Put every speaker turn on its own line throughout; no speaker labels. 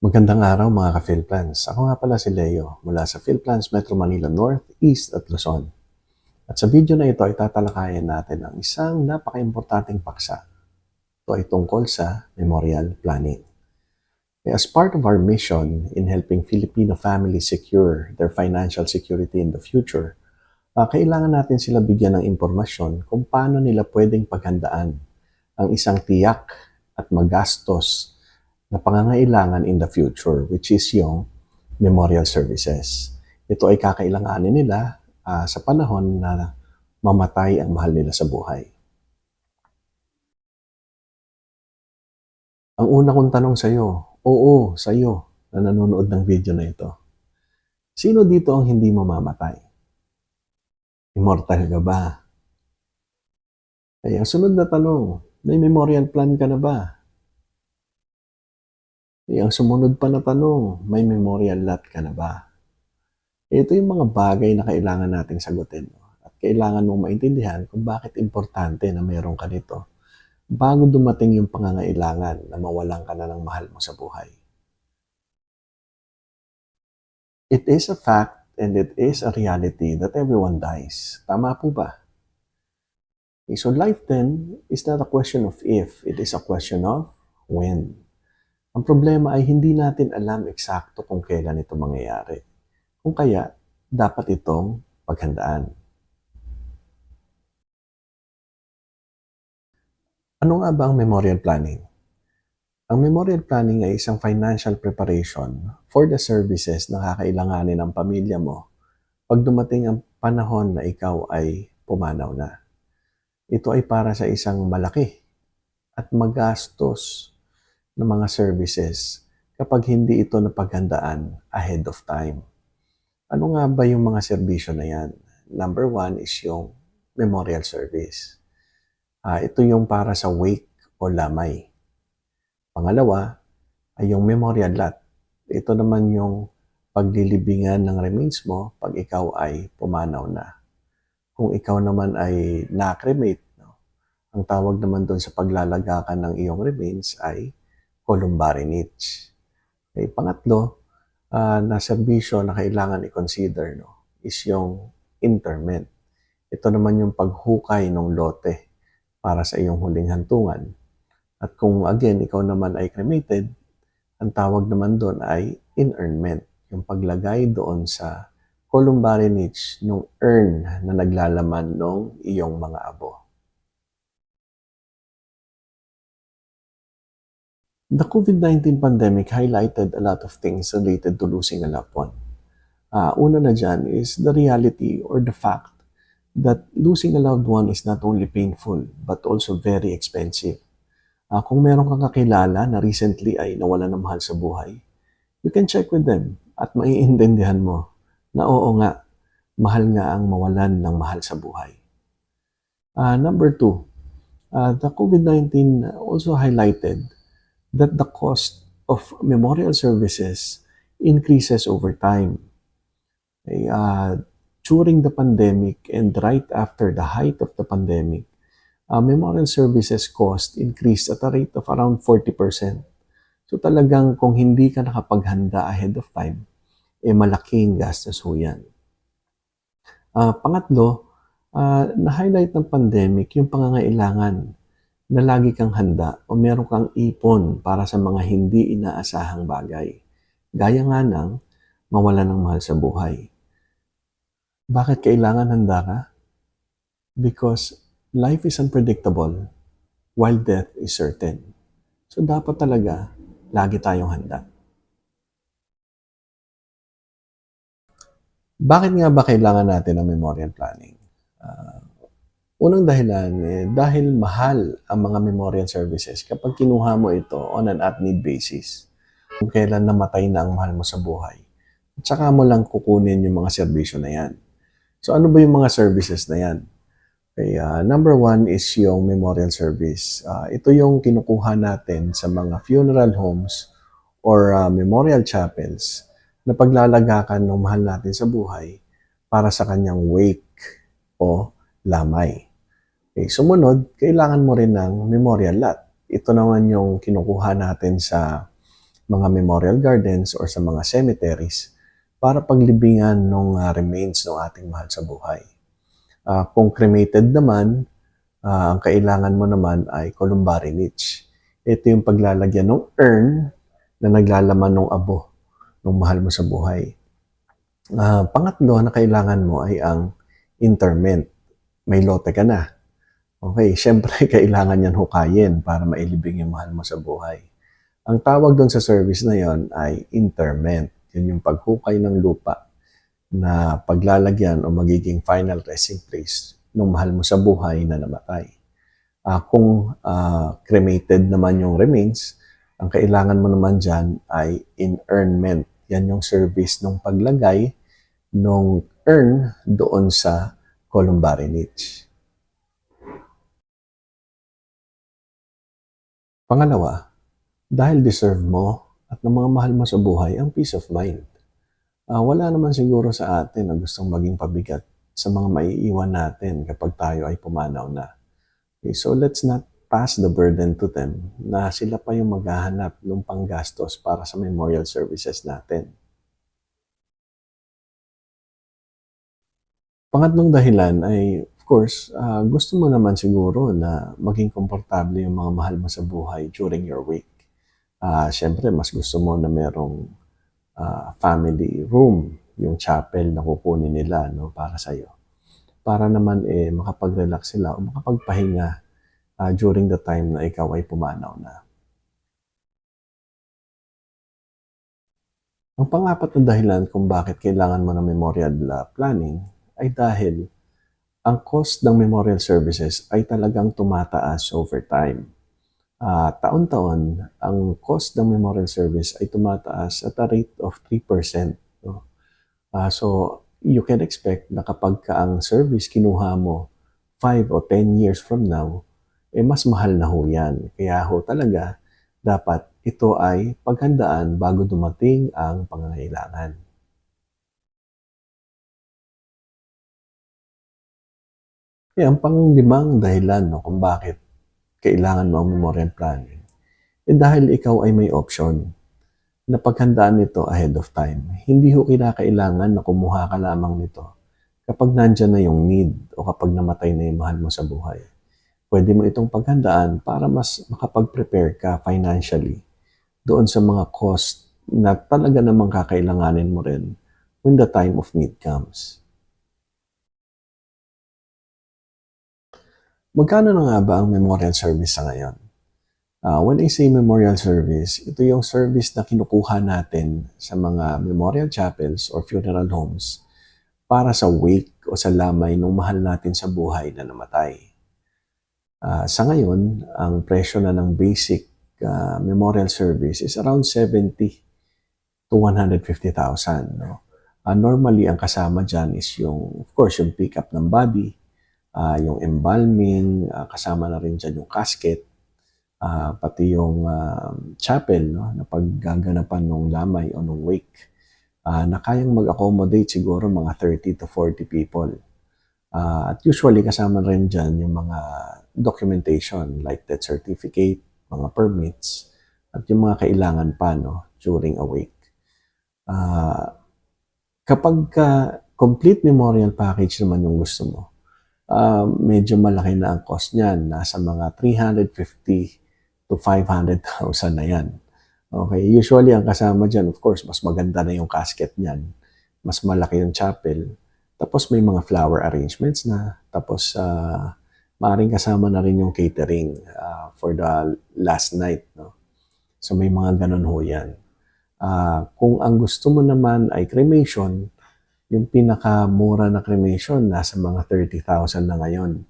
Magandang araw mga ka-PhilPlans. Ako nga pala si Leo mula sa PhilPlans Metro Manila North, East at Luzon. At sa video na ito ay tatalakayin natin ang isang napaka-importanting paksa. Ito ay tungkol sa memorial planning. As part of our mission in helping Filipino families secure their financial security in the future, kailangan natin sila bigyan ng impormasyon kung paano nila pwedeng paghandaan ang isang tiyak at magastos na pangangailangan in the future, which is yung memorial services. Ito ay kakailanganin nila sa panahon na mamatay ang mahal nila sa buhay. Ang una kong tanong sa iyo, oo, sa iyo na nanonood ng video na ito. Sino dito ang hindi mamamatay? Immortal ka ba? Ay, ang sunod na tanong, may memorial plan ka na ba? Ay, ang sumunod pa na tanong, may memorial lot ka na ba? Ito yung mga bagay na kailangan nating sagutin. At kailangan mong maintindihan kung bakit importante na mayroon ka nito bago dumating yung pangangailangan na mawalan ka na ng mahal mo sa buhay. It is a fact and it is a reality that everyone dies. Tama po ba? Okay, so life then is not a question of if, it is a question of when. Ang problema ay hindi natin alam eksakto kung kailan ito mangyayari. Kung kaya, dapat itong paghandaan. Ano nga ba ang memorial planning? Ang memorial planning ay isang financial preparation for the services na kakailanganin ng pamilya mo pag dumating ang panahon na ikaw ay pumanaw na. Ito ay para sa isang malaki at magastos na mga services kapag hindi ito napaghandaan ahead of time. Ano nga ba yung mga serbisyo na yan? Number one is yung memorial service. Ito yung para sa wake o lamay. Pangalawa ay yung memorial lot. Ito naman yung paglilibingan ng remains mo pag ikaw ay pumanaw na. Kung ikaw naman ay na-cremate, ang tawag naman doon sa paglalagakan ng iyong remains ay columbarium niche. Okay, pangatlo, na serbisyo na kailangan i-consider is yung interment. Ito naman yung paghukay ng lote para sa iyong huling hantungan. At kung again, ikaw naman ay cremated, ang tawag naman doon ay inurnment, yung paglagay doon sa columbarium niche ng urn na naglalaman ng iyong mga abo. The COVID-19 pandemic highlighted a lot of things related to losing a loved one. Una na dyan is the reality or the fact that losing a loved one is not only painful but also very expensive. Kung meron kang kakilala na recently ay nawalan ng mahal sa buhay, you can check with them at maiintindihan mo na oo nga, mahal nga ang mawalan ng mahal sa buhay. Number two, the COVID-19 also highlighted that the cost of memorial services increases over time. During the pandemic and right after the height of the pandemic, memorial services cost increased at a rate of around 40%. So talagang kung hindi ka nakapaghanda ahead of time, malaking gastos ho yan. Pangatlo, na-highlight ng pandemic yung pangangailangan na lagi kang handa o meron kang ipon para sa mga hindi inaasahang bagay. Gaya nga ng mawalan ng mahal sa buhay. Bakit kailangan handa ka? Because life is unpredictable while death is certain. So dapat talaga lagi tayong handa. Bakit nga ba kailangan natin ng memorial planning? Unang dahilan, dahil mahal ang mga memorial services kapag kinuha mo ito on an at-need basis. Kung kailan namatay na ang mahal mo sa buhay. At saka mo lang kukunin yung mga serbisyo na yan. So ano ba yung mga services na yan? Okay, number one is yung memorial service. Ito yung kinukuha natin sa mga funeral homes or memorial chapels na paglalagakan ng mahal natin sa buhay para sa kanyang wake o lamay. Okay, sumunod, kailangan mo rin ng memorial lot. Ito naman yung kinukuha natin sa mga memorial gardens or sa mga cemeteries para paglibingan ng remains ng ating mahal sa buhay. Kung cremated naman, ang kailangan mo naman ay columbarium niche. Ito yung paglalagyan ng urn na naglalaman ng abo ng mahal mo sa buhay. Pangatlo na kailangan mo ay ang interment. May lote ka na. Okay, syempre kailangan yan hukayin para mailibing yung mahal mo sa buhay. Ang tawag doon sa service na yon ay interment. Yun yung paghukay ng lupa na paglalagyan o magiging final resting place ng mahal mo sa buhay na namatay. Kung cremated naman yung remains, ang kailangan mo naman dyan ay inurnment. Yan yung service ng paglagay ng urn doon sa columbarium niche. Pangalawa, dahil deserve mo at ng mga mahal mo sa buhay ang peace of mind. Wala naman siguro sa atin na gustong maging pabigat sa mga maiiwan natin kapag tayo ay pumanaw na. Okay, so let's not pass the burden to them na sila pa yung maghahanap ng panggastos para sa memorial services natin. Pangatlong dahilan ay, of course, gusto mo naman siguro na maging komportable yung mga mahal mo sa buhay during your wake. Siyempre, mas gusto mo na merong family room, yung chapel na kukunin nila no, para sa'yo. Para naman makapag-relax sila o makapagpahinga during the time na ikaw ay pumanaw na. Ang pang-apat na dahilan kung bakit kailangan mo ng memorial planning ay dahil ang cost ng memorial services ay talagang tumataas over time. Taon-taon, ang cost ng memorial service ay tumataas at a rate of 3%. No? So, you can expect na kapag ang service kinuha mo 5 o 10 years from now, mas mahal na ho yan. Kaya ho talaga, dapat ito ay paghandaan bago dumating ang pangangailangan. Kaya ang panglimang dahilan no, kung bakit kailangan mo ang memorial planning, dahil ikaw ay may option na paghandaan nito ahead of time. Hindi ho kinakailangan na kumuha ka lamang nito kapag nandyan na yung need o kapag namatay na yung mahal mo sa buhay. Pwede mo itong paghandaan para mas makapag-prepare ka financially doon sa mga cost na talaga namang kakailanganin mo rin when the time of need comes. Magkano na nga ba ang memorial service sa ngayon? When I say memorial service, ito yung service na kinukuha natin sa mga memorial chapels or funeral homes para sa wake o sa lamay ng mahal natin sa buhay na namatay. Sa ngayon, ang presyo na ng basic memorial service is around 70 to 150,000. No? Normally, ang kasama dyan is yung, of course, yung pick-up ng body, yung embalming, kasama na rin dyan yung casket, pati yung chapel no, na paggaganapan ng lamay o ng wake na kayang mag-accommodate siguro mga 30 to 40 people. At usually kasama rin dyan yung mga documentation like death certificate, mga permits, at yung mga kailangan pa no, during a wake. Kapag complete memorial package naman yung gusto mo, medyo malaki na ang cost niyan. Nasa mga 350 to 500,000 na yan. Okay, usually ang kasama dyan, of course, mas maganda na yung casket niyan. Mas malaki yung chapel. Tapos may mga flower arrangements na. Tapos maaaring kasama na rin yung catering for the last night. No? So may mga ganun ho yan. Kung ang gusto mo naman ay cremation, yung pinakamura na cremation nasa mga 30,000 na ngayon.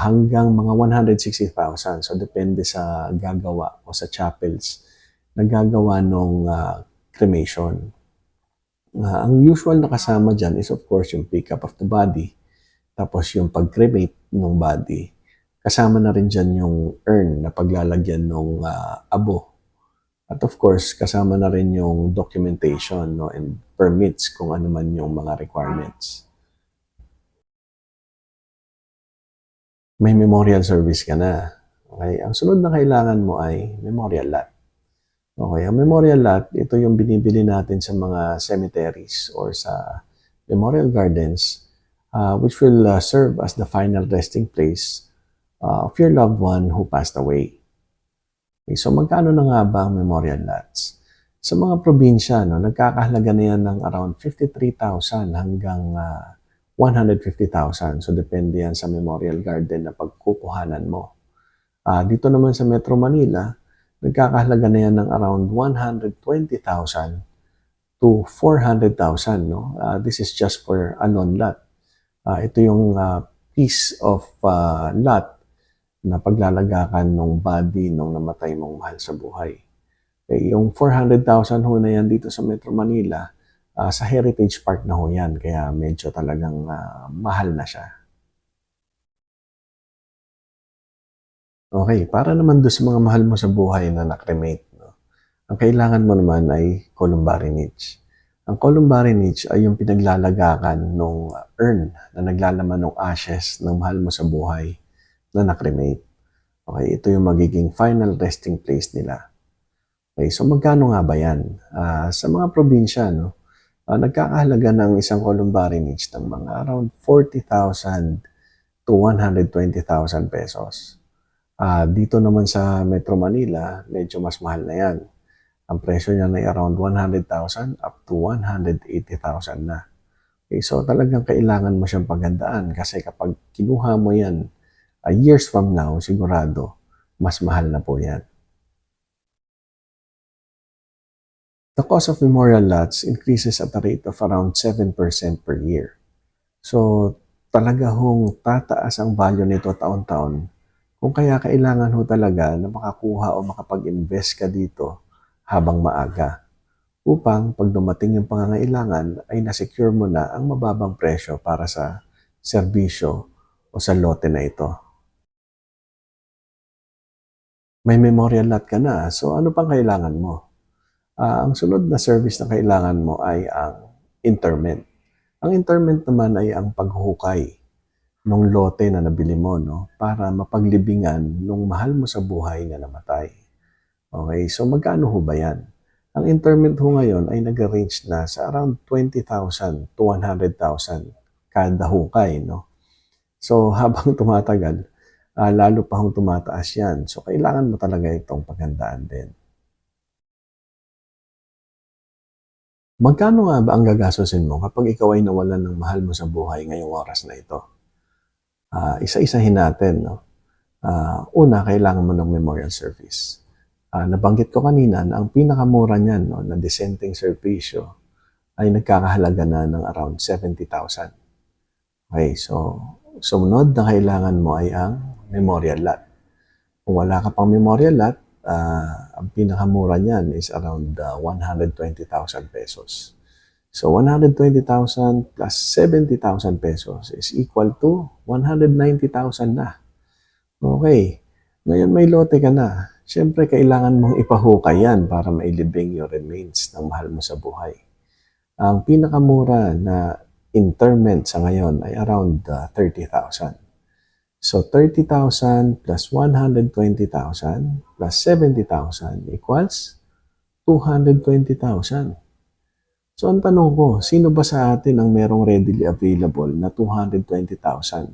Hanggang mga 160,000. So, depende sa gagawa o sa chapels na gagawa ng cremation. Ang usual na kasama dyan is of course yung pick-up of the body, tapos yung pag-cremate ng body. Kasama na rin dyan yung urn na paglalagyan ng abo. At of course, kasama na rin yung documentation no, and permits kung ano man yung mga requirements. May memorial service ka na. Okay? Ang sunod na kailangan mo ay memorial lot. Okay, ang memorial lot, ito yung binibili natin sa mga cemeteries or sa memorial gardens, which will serve as the final resting place of your loved one who passed away. Okay, so magkano na nga ba ang memorial lots? Sa mga probinsya, no, nagkakahalaga na yan ng around 53,000 hanggang 150,000. So depende yan sa memorial garden na pagkukuhanan mo. Dito naman sa Metro Manila, nagkakahalaga na yan ng around 120,000 to 400,000. No? This is just for a non-lot. Ito yung piece of lot na paglalagakan ng body nung namatay mong mahal sa buhay. Okay, yung 400,000 ho na yan dito sa Metro Manila, sa Heritage Park na ho yan, kaya medyo talagang mahal na siya. Okay, para naman doon sa mga mahal mo sa buhay na nakremate, no? Ang kailangan mo naman ay columbary niche. Ang columbary niche ay yung pinaglalagakan ng urn na naglalaman ng ashes ng mahal mo sa buhay na nakremate. Okay, ito yung magiging final resting place nila. Okay, so magkano nga ba yan? Sa mga probinsya, no, nagkakahalaga ng isang columbary niche ng mga around 40,000 to 120,000 pesos. Dito naman sa Metro Manila, medyo mas mahal na yan. Ang presyo niya ay around 100,000 up to 180,000 na. Okay, so talagang kailangan mo siyang paghandaan kasi kapag kinuha mo yan years from now, sigurado, mas mahal na po yan. The cost of memorial lots increases at a rate of around 7% per year. So, talaga hong tataas ang value nito taon-taon. Kung kaya kailangan ho talaga na makakuha o makapag-invest ka dito habang maaga upang pag dumating yung pangangailangan ay nasecure mo na ang mababang presyo para sa serbisyo o sa lote na ito. May memorial lot ka na, so ano pang kailangan mo? Ang sunod na service na kailangan mo ay ang interment. Ang interment naman ay ang paghukay ng lote na nabili mo, no? Para mapaglibingan nung mahal mo sa buhay na namatay. Okay, so magkano ho ba yan? Ang interment ho ngayon ay nag-range na sa around 20,000 to 100,000 kada hukay, no? So habang tumatagal, lalo pa hong tumataas yan. So kailangan mo talaga itong paghandaan din. Magkano nga ba ang gagastusin mo kapag ikaw ay nawalan ng mahal mo sa buhay ngayong oras na ito? Isa-isahin natin, no? Una, kailangan mo ng memorial service. Nabanggit ko kanina na ang pinakamura niyan, no, na dissenting servisyo ay nagkakahalaga na ng around 70,000. Okay, so sumunod na kailangan mo ay ang memorial lot. Kung wala ka pang memorial lot, ang pinakamura niyan is around 120,000 pesos. So 120,000 plus 70,000 pesos is equal to 190,000 na. Okay, ngayon may lote ka na. Siyempre, kailangan mong ipahukay yan para mailibing yung remains ng mahal mo sa buhay. Ang pinakamura na interment sa ngayon ay around 30,000. So 30,000 plus 120,000 plus 70,000 equals 220,000. So ang tanong ko, sino ba sa atin ang merong readily available na 220,000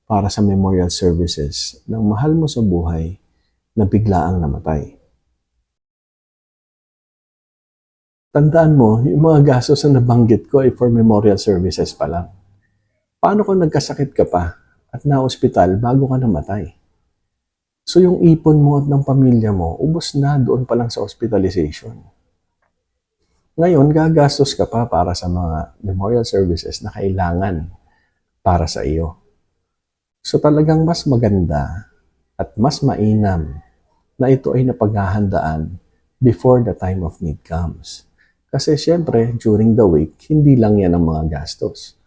para sa memorial services ng mahal mo sa buhay na biglaang namatay? Tandaan mo, yung mga gastos na nabanggit ko ay for memorial services pa lang. Paano kung nagkasakit ka pa at na-ospital bago ka namatay? So yung ipon mo at ng pamilya mo, ubos na doon pa lang sa hospitalization. Ngayon, gagastos ka pa para sa mga memorial services na kailangan para sa iyo. So talagang mas maganda at mas mainam na ito ay napaghahandaan before the time of need comes. Kasi syempre, during the week, hindi lang yan ang mga gastos.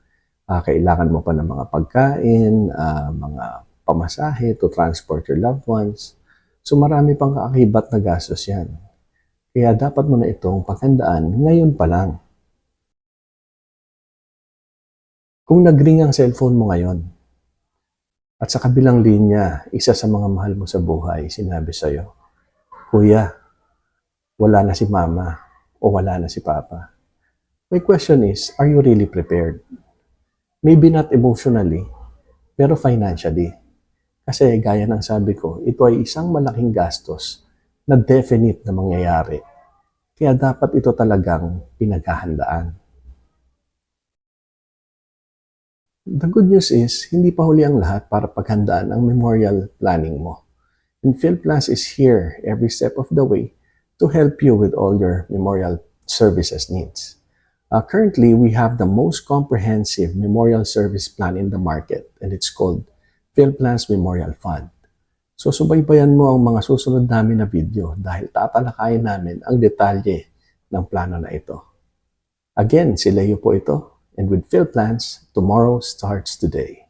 Kailangan mo pa ng mga pagkain, mga pamasahe to transport your loved ones. So marami pang kaakibat na gastos yan. Kaya dapat mo na itong paghandaan ngayon pa lang. Kung nag-ring ang cellphone mo ngayon, at sa kabilang linya, isa sa mga mahal mo sa buhay, sinabi sa'yo, Kuya, wala na si mama o wala na si papa. My question is, are you really prepared? Maybe not emotionally, pero financially. Kasi gaya ng sabi ko, ito ay isang malaking gastos na definite na mangyayari. Kaya dapat ito talagang pinaghahandaan. The good news is, hindi pa huli ang lahat para paghandaan ang memorial planning mo. And PhilPlans is here every step of the way to help you with all your memorial services needs. Currently, we have the most comprehensive memorial service plan in the market, and it's called PhilPlans Memorial Fund. So subaybayan mo ang mga susunod namin na video dahil tatalakayin namin ang detalye ng plano na ito. Again, si Leo po ito, and with PhilPlans, tomorrow starts today.